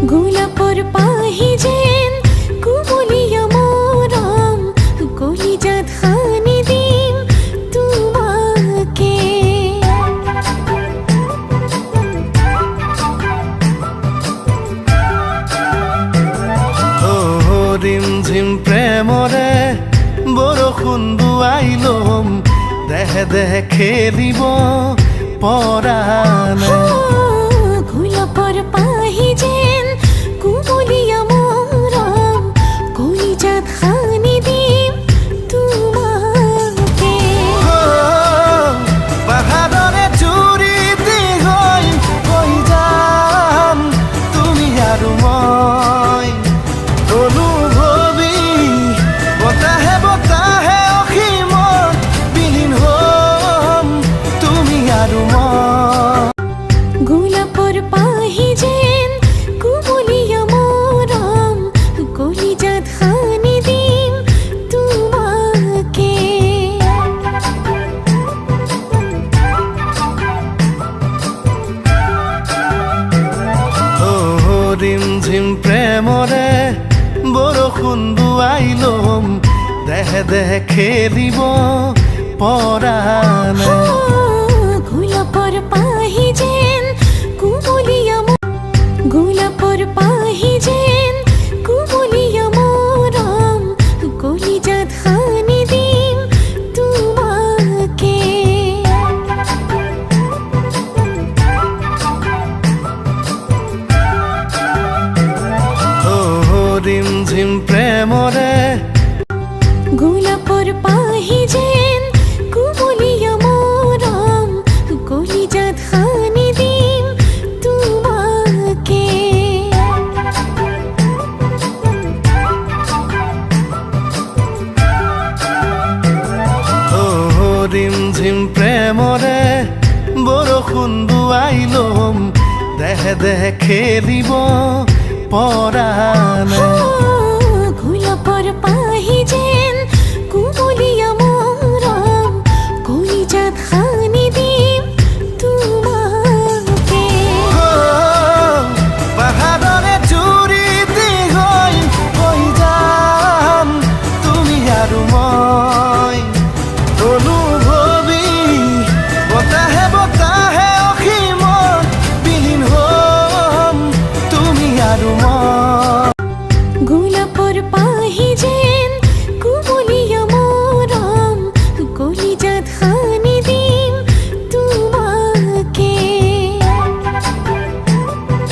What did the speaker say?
গোলাপৰ পাহি যেন কুমলিয়া মৰম কলিজাত খানি দিম তোমাকে। ৰিম ঝিম প্ৰেমৰে বৰষুণ দুৱাইলম দেহে দেহে খেলিব পৰাণে। গোলাপৰ পাহি যেন কুমলিয়া মৰম কলিজাত খানি দিম তোমাকে। পাহাৰৰে জুৰিতে হৈ কৈ যাম তুমি আৰু মই অনুভৱী বতাহে বতাহে অসীমত বিলীন হ'ম তুমি আৰু মই। গোলাপৰ পাহি যেন কুমলিয়া মৰম কলিজাত খানি দিম তোমাকে। ৰিম ঝিম প্ৰেমৰে বৰষুণ দুৱাইলম দেহে দেহে খেলিব পৰাণে। গোলাপৰ পাহি যেন কুমলিয়া গোলাপৰ পাহি যেন কুমলিয়া মৰম কলিজাত খানি দিম তোমাকে। ৰিম ঝিম প্ৰেমৰে গোলাপৰ পাহি যেন কুমলিয়া মৰম কলিজাত খানি দিম তোমাকে। ৰিম ঝিম প্ৰেমৰে বৰষুণ দুৱাইলম দেহে দেহে খেলিব পৰাণে। গোলাপৰ